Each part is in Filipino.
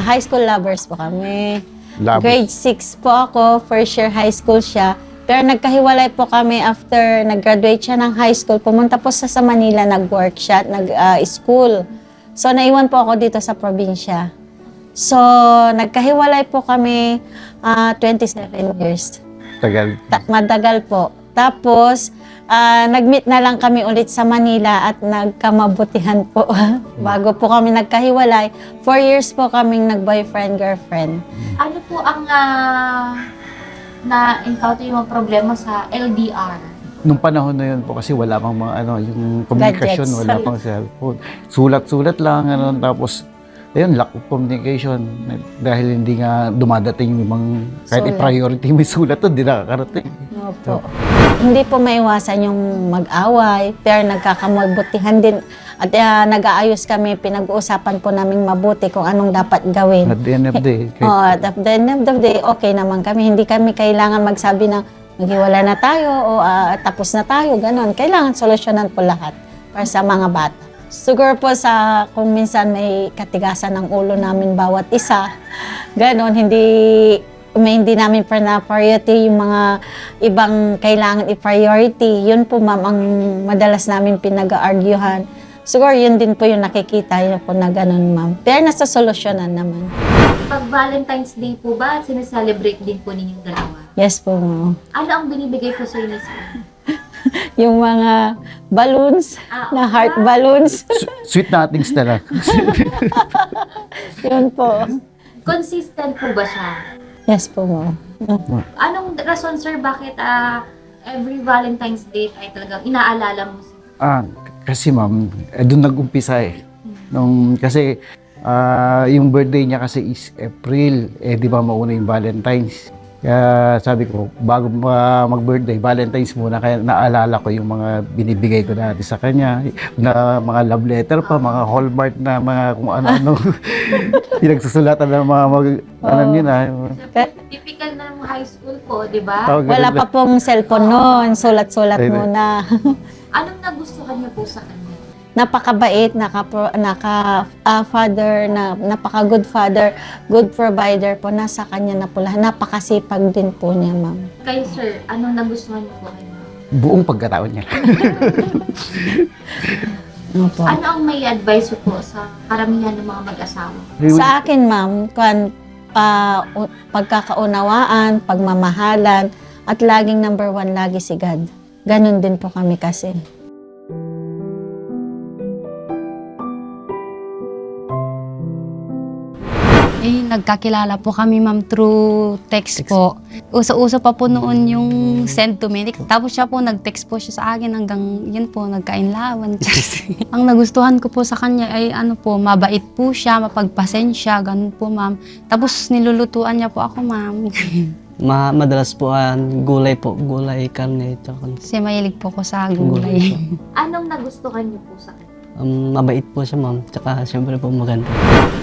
high school lovers po kami. Lovers. Grade 6 po ako, first year high school siya. Pero nagkahiwalay po kami after nag-graduate siya ng high school. Pumunta po sa Manila, nag-work siya, nag-school. So, naiwan po ako dito sa probinsya. So, nagkahiwalay po kami 27 years. Tagal. Madagal po. Tapos, nag-meet na lang kami ulit sa Manila at nagkamabutihan po. Bago po kami nagkahiwalay, 4 years po kaming nag-boyfriend-girlfriend. Ano po ang na-encounter yung mga problema sa LDR? Nung panahon na yun po kasi wala pang mga yung communication, Gadgets. wala pang cellphone. Sulat-sulat lang, tapos ayun, lack of communication. Dahil hindi nga dumadating yung mga, kahit Sulat. i-priority mo yung sulat to, hindi nakakarating. Opo. Hindi po maiwasan yung mag-away, pero nagkakamabutihan din. At nag-aayos kami, pinag-uusapan po namin mabuti kung anong dapat gawin. At the end of the day, At the end of the day, okay naman kami. Hindi kami kailangan magsabi na maghiwala na tayo o tapos na tayo, ganon. Kailangan solusyonan po lahat para sa mga bata. Siguro po kung minsan may katigasan ng ulo namin bawat isa, ganon, hindi namin priority yung mga ibang kailangan i-priority. Yun po, ma'am, ang madalas namin pinag-arguhan. Siguro yun din po yung nakikita yun po na ganun, ma'am. Pero nasa solusyonan naman. Pag Valentine's Day po ba, sineselebrate din po ninyong dalawa? Yes po, ma'am. Ano ang binibigay po sa inyo sa Yung mga balloons, na heart balloons. sweet nothings na lang. Yun po. Consistent po ba siya? Yes po, ma'am. Anong rason, sir, bakit every Valentine's Day ay talagang inaalala mo siya? Kasi ma'am, doon nag-umpisa eh. Kasi yung birthday niya kasi is April, di ba mauna yung Valentine's. Kaya sabi ko, bago mag-birthday, Valentine's muna, kaya naalala ko yung mga binibigay ko dati sa kanya, na mga love letter pa, mga Hallmark na mga kung ano-ano, pinagsusulatan ng mga alam niyo na. Typical na ng high school po, di ba? Wala pa pong cellphone noon. Sulat-sulat Ayun. muna. Anong nagustuhan niyo po sa kanya? Napakabait, father, napaka-good father, good provider po. Nasa kanya na po lahat. Napakasipag din po niya, ma'am. Kayo, sir, anong nagustuhan niyo po kanya? Buong pagkatao niya. Opo. Ano ang may advice po sa karamihan ng mga mag-asawa? Sa akin, ma'am, pagkakaunawaan, pagmamahalan, at laging number 1, lagi si God. Ganon din po kami kasi. Nagkakilala po kami, ma'am, through text po. Uso-uso pa po noon yung send to me. Tapos siya po, nag-text po siya sa akin hanggang yun po, nagkainlawan. Ang nagustuhan ko po sa kanya ay mabait po siya, mapagpasensya, ganun po, ma'am. Tapos nilulutuan niya po ako, ma'am. Madalas po gulay po, gulay, karne, tsaka Kasi mahilig po ko sa gulay. Anong nagustuhan niyo po sa kanya? mabait po siya, ma'am. Tsaka siyempre po maganda.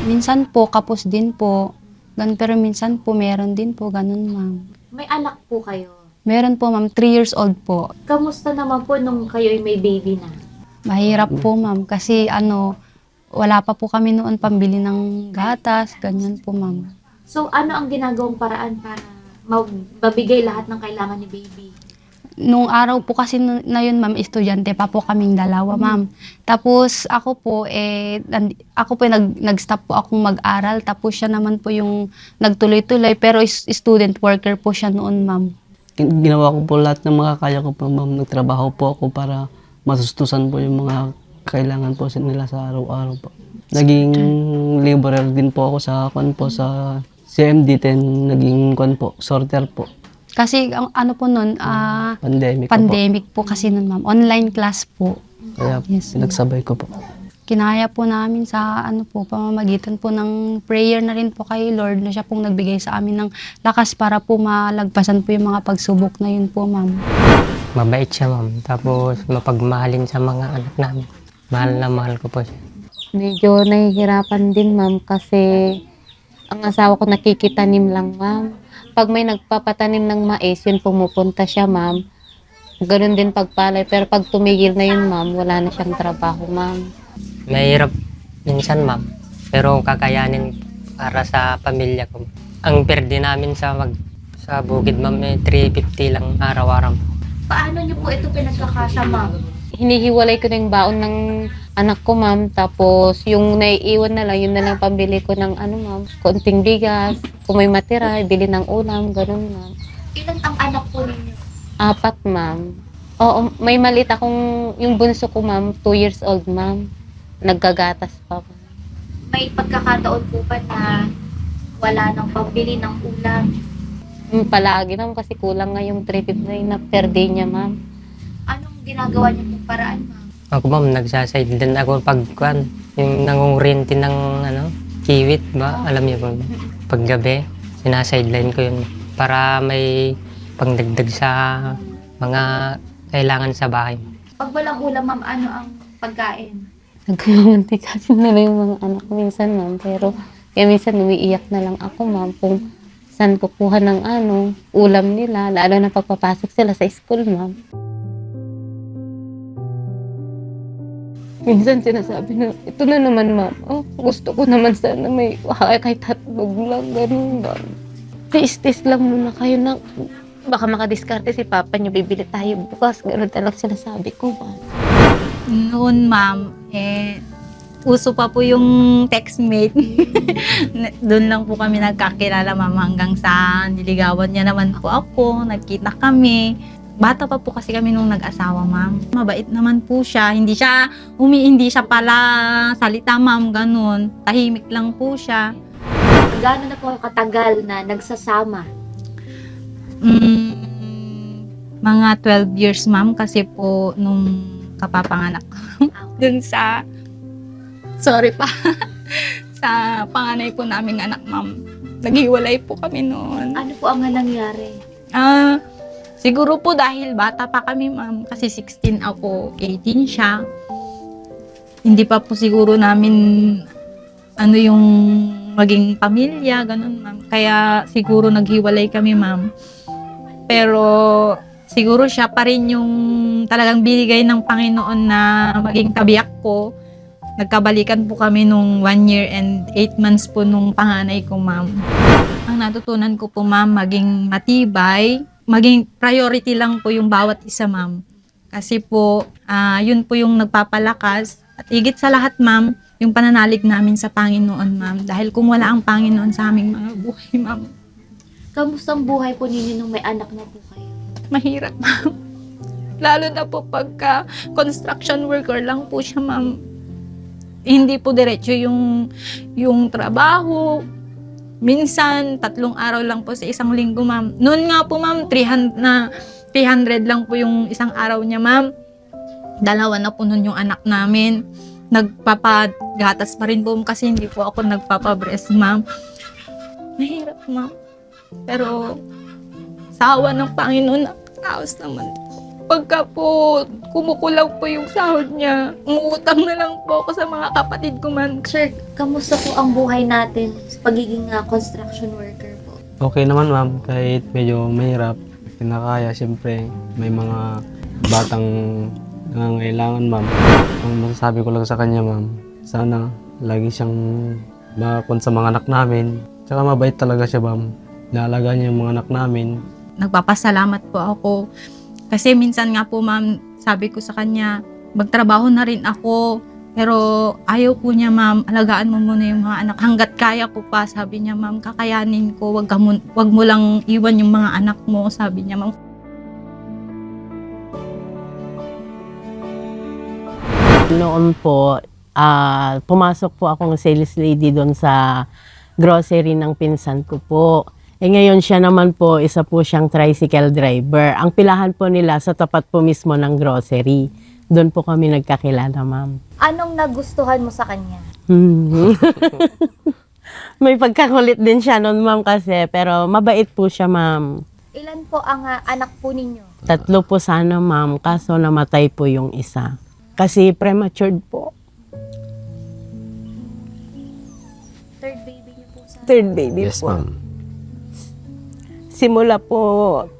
Minsan po, kapos din po. Pero minsan po, meron din po, ganun, ma'am. May anak po kayo. Meron po, ma'am, 3 years old po. Kamusta naman po nung kayo ay may baby na? Mahirap po, ma'am, kasi wala pa po kami noon pambili ng gatas, ganyan po, ma'am. So, ano ang ginagawang paraan para mabigay lahat ng kailangan ni baby? Nung araw po kasi na yun, ma'am, estudyante pa po kaming dalawa, ma'am. Tapos ako po, nag-stop po akong mag-aral. Tapos siya naman po yung nagtuloy-tuloy. Pero student worker po siya noon, ma'am. Ginawa ko po lahat ng makakaya ko po, ma'am. Nagtrabaho po ako para masustusan po yung mga kailangan po nila sa araw-araw po. Naging laborer din po ako sa sa CMD10, naging sorter po. Kasi ang po noon, Pandemic po kasi noon, ma'am. Online class po. Kaya Yes, ma'am. pinagsabay ko po. Kinaya po namin sa pamamagitan po ng prayer na rin po kay Lord na siya pong nagbigay sa amin ng lakas para po malagpasan po yung mga pagsubok na yun po, ma'am. Mabait siya, ma'am. Tapos mapagmahalin sa mga anak namin. Mahal na mahal ko po siya. Medyo nahihirapan din, ma'am, kasi ang asawa ko nakikitanim lang, ma'am. Pag may nagpapatanim ng mais, yun pumupunta siya, ma'am. Ganun din pagpalay. Pero pag tumigil na yun, ma'am, wala na siyang trabaho, ma'am. Mahirap minsan, ma'am. Pero kakayanin para sa pamilya ko. Ang perde namin sa bukid, ma'am, 350 lang araw-araw. Paano niyo po ito pinagkakasya, ma'am? Hinihiwalay ko na yung baon ng anak ko, ma'am. Tapos, yung naiiwan na lang, yun na lang pambili ko ng ma'am, konting bigas. Kung may matira, bili ng ulam, ganun, ma'am. Ilan ang anak po ninyo? 4, ma'am. Oo, may maliit akong, yung bunso ko, ma'am, 2 years old, ma'am. Naggagatas pa, ma'am. May pagkakataon po ba na wala nang pambili ng ulam? Palagi, ma'am, kasi kulang nga yung 359 na per day niya, ma'am. Anong ginagawa niyo pong paraan, ma'am? Ako, ma'am, nagsasideline ako pagkuan. Yung nangunguryente ng kiwit ba? Alam niyo po, paggabi, sinasideline ko yun para may pangdagdag sa mga kailangan sa bahay. Pag walang ulam, ma'am, ano ang pagkain? Nagkamunti kasi na lang yung mga anak ko minsan, ma'am. Pero, kaya minsan umiiyak na lang ako, ma'am, kung saan kukuha ng ulam nila, lalo na pagpapasok sila sa school, ma'am. Minsan sinasabi na, ito na naman, ma'am. Oh, gusto ko naman sana may kahit hotdog lang, ganun, ma'am. Tiis-tiis lang muna kayo na baka makadiskarte si Papa niyo, bibili tayo bukas. Ganun talagang sinasabi ko, ma'am. Noon, ma'am, uso pa po yung textmate. Doon lang po kami nagkakilala, ma'am, hanggang sa niligawan niya naman po ako, nagkita kami. Bata pa po kasi kami nung nag-asawa, ma'am. Mabait naman po siya. Hindi siya pala salita, ma'am, ganun. Tahimik lang po siya. Gaano na po katagal na nagsasama? Mga 12 years, ma'am, kasi po nung kapapanganak ko. Dun sa, sorry pa, sa panganay po naming anak, ma'am. Naghiwalay po kami noon. Ano po ang nangyari? Siguro po dahil bata pa kami, ma'am. Kasi 16 ako, 18 siya. Hindi pa po siguro namin yung maging pamilya, ganun, ma'am. Kaya siguro naghiwalay kami, ma'am. Pero siguro siya pa rin yung talagang binigay ng Panginoon na maging kabiyak ko. Nagkabalikan po kami nung 1 year and 8 months po nung panganay ko, ma'am. Ang natutunan ko po, ma'am, maging matibay, maging priority lang po yung bawat isa, ma'am. Kasi po, yun po yung nagpapalakas. At higit sa lahat, ma'am, yung pananalig namin sa Panginoon, ma'am. Dahil kung wala ang Panginoon sa aming mga buhay, ma'am, Kamusta ang buhay po ninyo nung may anak na po kayo? mahirap, ma'am. Lalo na po pagka construction worker lang po siya, ma'am. Hindi po diretso yung trabaho. Minsan, 3 araw lang po sa isang linggo, ma'am. Noon nga po, ma'am, 300 lang po yung isang araw niya, ma'am. 2 na po nun yung anak namin. Nagpapagatas pa rin po kasi hindi po ako nagpapabreast, ma'am. Mahirap, ma'am. Pero sa awa ng Panginoon, nakakaos naman. Pagka po kumukulang po yung sahod niya, umuutang na lang po ako sa mga kapatid ko, ma'am. Sir, kamusta po ang buhay natin sa pagiging construction worker po? Okay naman, ma'am, kahit medyo mahirap, kinakaya, siyempre, may mga batang nangangailangan, ma'am. Ang masasabi ko lang sa kanya, ma'am, sana lagi siyang makakon sa mga anak namin. Tsaka mabait talaga siya, ma'am. Naalagaan niya yung mga anak namin. Nagpapasalamat po ako. Kasi minsan nga po, ma'am, sabi ko sa kanya, magtrabaho na rin ako. Pero ayaw po niya, ma'am, alagaan mo muna yung mga anak. Hanggat kaya ko pa, sabi niya, ma'am, kakayanin ko. Wag mo lang iwan yung mga anak mo, sabi niya, ma'am. Noon po, pumasok po akong sales lady doon sa grocery ng pinsan ko po. Ngayon siya naman po, isa po siyang tricycle driver. Ang pilahan po nila sa tapat po mismo ng grocery. Doon po kami nagkakilala, ma'am. Anong nagustuhan mo sa kanya? May pagkakulit din siya noon, ma'am, kasi. Pero mabait po siya, ma'am. Ilan po ang anak po ninyo? 3 po sana, ma'am. Kaso namatay po yung isa. Kasi premature po. Third baby niyo po sa... Third baby Yes, po. ma'am. Simula po,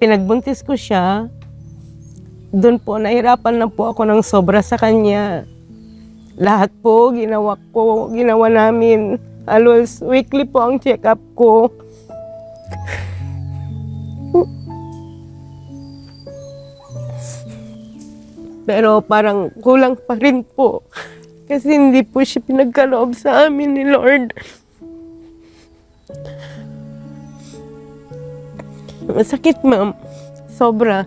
pinagbuntis ko siya. Doon po, nahirapan na po ako ng sobra sa kanya. Lahat po, ginawa namin. Halos weekly po ang check-up ko. Pero parang kulang pa rin po. Kasi hindi po siya pinagkaloob sa amin ni Lord. Masakit, ma'am. Sobra.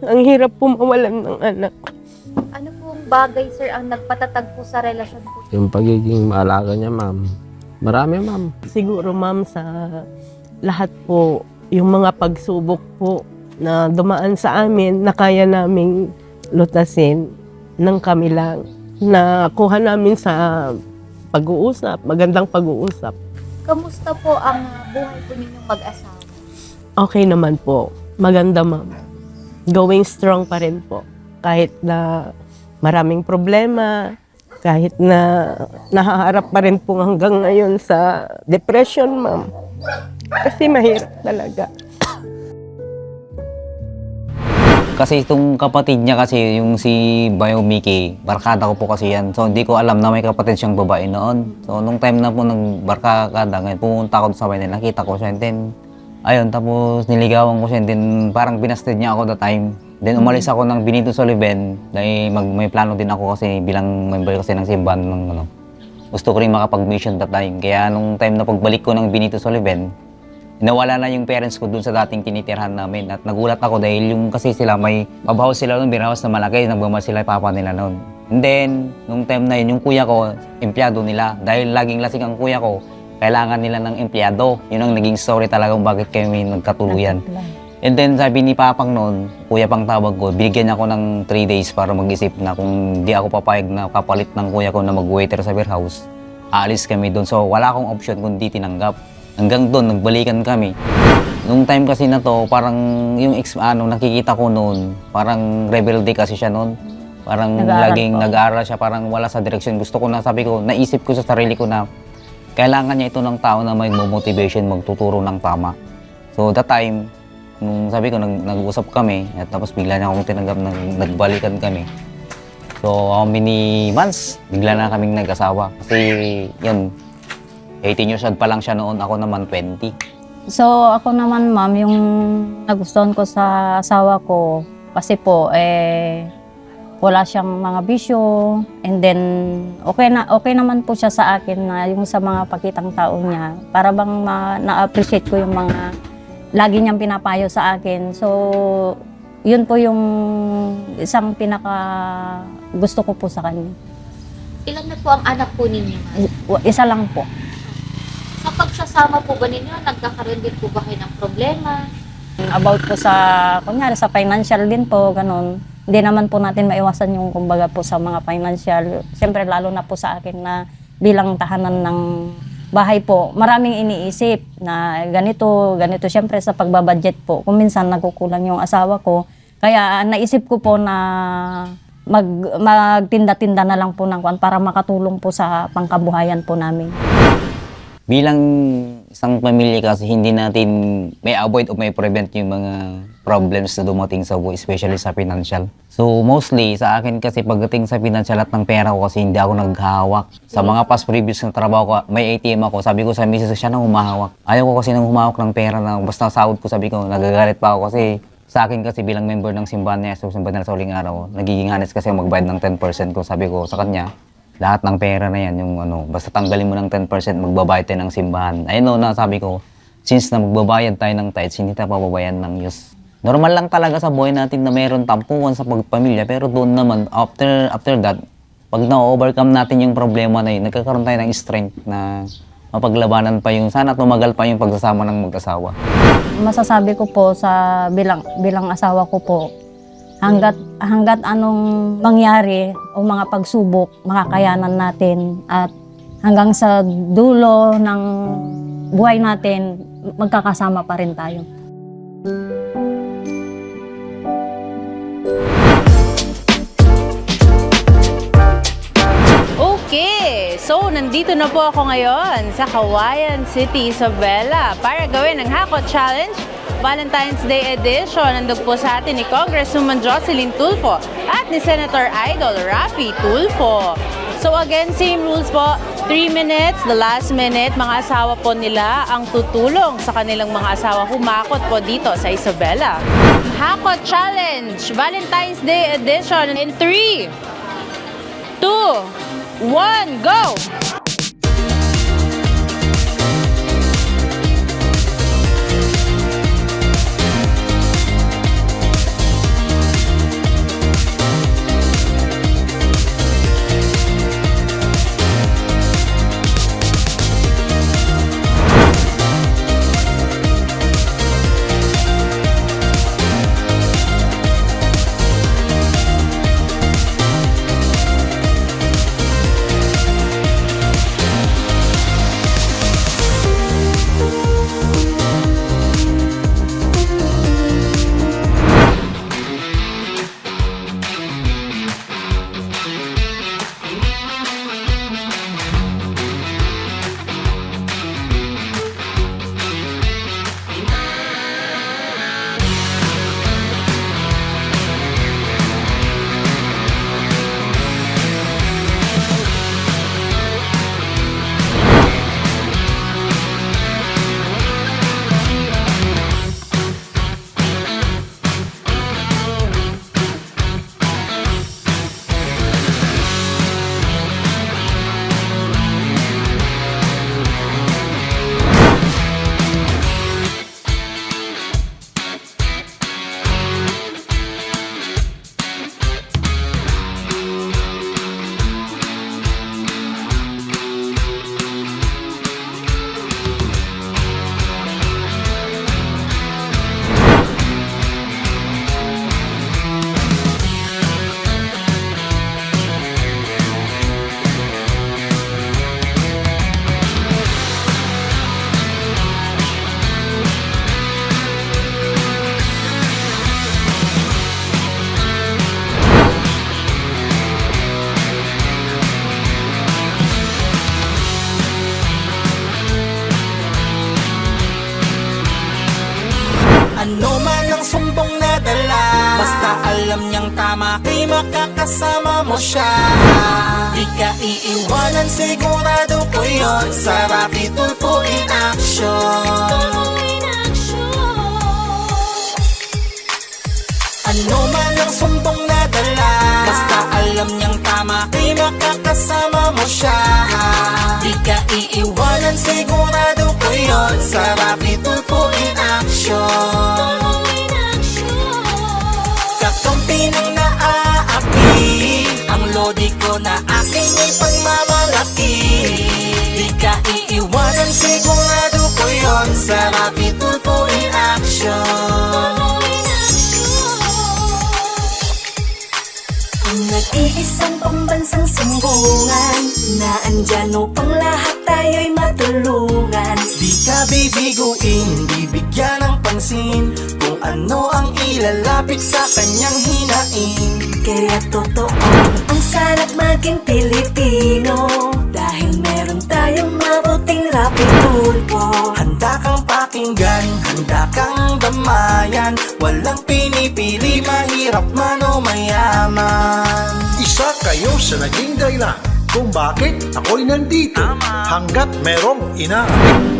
Ang hirap po mawalan ng anak. Ano pong bagay, sir, ang nagpatatag po sa relasyon po? Yung pagiging maalaga niya, ma'am. Marami, ma'am. Siguro, ma'am, sa lahat po, yung mga pagsubok po na dumaan sa amin, na kaya naming lutasin ng kami lang. Na kuha namin sa pag-uusap, magandang pag-uusap. Kamusta po ang buhay po ninyong mag-asawa? Okay naman po. Maganda, ma'am. Going strong pa rin po. Kahit na maraming problema, kahit na nahaharap pa rin po hanggang ngayon sa depression, ma'am. Kasi mahirap talaga. Kasi itong kapatid niya kasi, yung si Bayo Mickey, barkada ko po kasi yan. So hindi ko alam na may kapatid siyang babae noon. So nung time na po nagbarkada, ngayon pumunta ako sa bahay nila, nakita ko siya. And then, ayun, tapos niligawan ko siya. And then parang binasted niya ako that time. Then umalis ako ng Benito Soliven dahil may plano din ako kasi bilang member kasi ng simbahan ng ano. Gusto ko rin makapag-mission that time. Kaya nung time na pagbalik ko ng Benito Soliven, nawala na yung parents ko dun sa dating tinitirhan namin. At nagulat ako dahil yung kasi sila may pabahaw sila noon, binahawas na malaki, nagbama sila papa nila noon. And then, nung time na yun, yung kuya ko, empleyado nila. Dahil laging lasing ang kuya ko, kailangan nila ng empleyado. Yun ang naging story talaga kung bakit kami nagkatuluyan. And then sabi ni Papang noon, kuya pang tawag ko, binigyan niya ako ng 3 days para mag-isip na kung di ako papayag na kapalit ng kuya ko na mag-waiter sa beer house, aalis kami doon. So wala akong option kundi tinanggap. Hanggang doon, nagbalikan kami. Nung time kasi na to, parang yung nakikita ko noon, parang rebelde kasi siya noon. Parang laging nag-aaral siya, parang wala sa direksyon. Gusto ko na, sabi ko, naisip ko sa sarili ko na kailangan niya ito ng tao na may motivation, magtuturo ng tama. So that time, nung sabi ko, nag-usap kami, at tapos bigla niya akong tinanggap, nagbalikan kami. So how many months, bigla na kaming nag-asawa. Kasi yun, 18 years old pa lang siya noon, ako naman 20. So, ako naman, ma'am, yung nagustuhan ko sa asawa ko, kasi po, wala siyang mga bisyo, and then, okay naman po siya sa akin na yung sa mga pakitang tao niya, para bang na-appreciate ko yung mga lagi niyang pinapayo sa akin. So, yun po yung isang pinaka gusto ko po sa kanya. Ilan na po ang anak po ninyo? Isa lang po. Sa pagsasama po ba ninyo, nagkakaroon din po ba kayo ng problema? About po sa, kunyari sa financial din po, ganun. Hindi naman po natin maiwasan yung kumbaga po sa mga financial. Siyempre lalo na po sa akin na bilang tahanan ng bahay po, maraming iniisip na ganito. Siyempre sa pagbabudget po, kung minsan nagkukulang yung asawa ko. Kaya naisip ko po na magtinda-tinda na lang po ng kwan para makatulong po sa pangkabuhayan po namin. Bilang isang pamilya kasi hindi natin may avoid o may prevent yung mga problems na dumating sa buhay, especially sa financial. So mostly sa akin kasi pagdating sa financial at ng pera ko kasi hindi ako naghahawak. Sa mga past previous na trabaho ko, may ATM ako, sabi ko sa misis, siya nang humahawak. Ayaw ko kasi nang humawak ng pera na basta sahod ko, sabi ko, nagagalit pa ako kasi sa akin kasi bilang member ng simbahan niya, simbahan nila sa huling araw, nagiging honest kasi magbayad ng 10% ko, sabi ko sa kanya. Lahat ng pera na yan, yung basta tanggalin mo ng 10%, magbabayad tayo ng simbahan. Ayun na sabi ko, since na magbabayad tayo ng tithes, hindi tayo pababayan ng Diyos. Normal lang talaga sa buhay natin na mayroon tampuan sa pagpamilya, pero doon naman, after that, pag na-overcome natin yung problema na yun, nagkakaroon tayo ng strength na mapaglabanan pa yung, sana tumagal pa yung pagsasama ng mag-asawa. Masasabi ko po sa bilang asawa ko po, hanggat anong mangyari o mga pagsubok, makakayanan natin at hanggang sa dulo ng buhay natin, magkakasama pa rin tayo. Okay, so nandito na po ako ngayon sa Cauayan City, Isabela para gawin ang Hakot Challenge Valentine's Day Edition. Nandun po sa atin ni Congresswoman Jocelyn Tulfo at ni Senator Idol Raffy Tulfo. So again, same rules po. 3 minutes, the last minute, mga asawa po nila ang tutulong sa kanilang mga asawa humakot po dito sa Isabela. Hakot Challenge, Valentine's Day Edition in 3, 2, 1, go! Ano man ang sumbong na dala, basta alam niyang tama kay makakasama mo siya. Di ka iiwanan, sigurado ko yun, sa Rafi Tulfo in action. Ano man ang sumbong na dala, basta alam niyang tama kay makakasama mo siya. Di ka iiwanan, sigurado ko yun, sa Rafi Tulfo in action. Kakampi ng naaapi, ang lodi ko na aking may pagmamalaki. Di ka iiwanan, sigurado ko yun, sa Rafi Tulfo in action. Nag-iisang pambansang sumbungan, na andyan upang lahat tayo'y matulungan. Di ka bibiguin, di bigyan ng pansin, kung ano ang ilalapit sa kanyang hinain. Kaya totoo ang sarap maging Pilipino, dahil meron tayong mabuting Rafi Tulfo. Handa kang pakinggan, handa kang damayan, walang pinipili, mahirap man o mayaman. Isa kayo sa naging dahilan kung bakit ako'y nandito hanggat merong inaabit.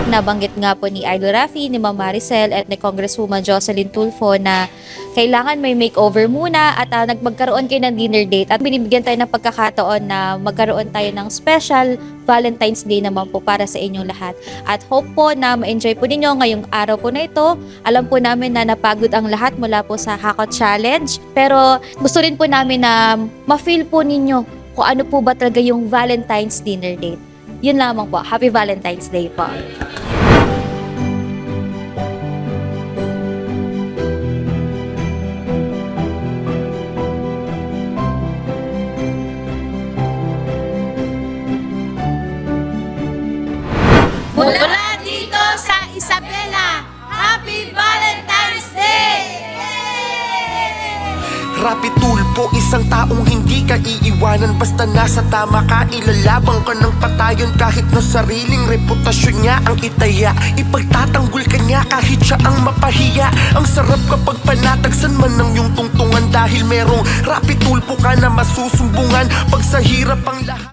Nabanggit nga po ni Idol Rafi, ni Ma'am Maricel at ni Congresswoman Jocelyn Tulfo na kailangan may makeover muna at magkaroon kayo ng dinner date at binibigyan tayo ng pagkakataon na magkaroon tayo ng special Valentine's Day naman po para sa inyong lahat. At hope po na ma-enjoy po ninyo ngayong araw po na ito. Alam po namin na napagod ang lahat mula po sa Hakot Challenge, pero gusto rin po namin na ma-feel po ninyo kung ano po ba talaga yung Valentine's dinner date. Yun lamang po. Happy Valentine's Day po. Mula dito sa Isabela, Happy Valentine's Day! Rapi Tulfo, isang taong hindi ka iiwanan. Basta nasa tama ka, ilalabang ka ng patayon. Kahit na sariling reputasyon niya ang itaya, ipagtatanggol ka niya kahit siya ang mapahiya. Ang sarap kapag panatagsan man ng iyong tungtungan, dahil merong Rapi Tulfo ka na masusumbungan pag sa hirap ang lahat.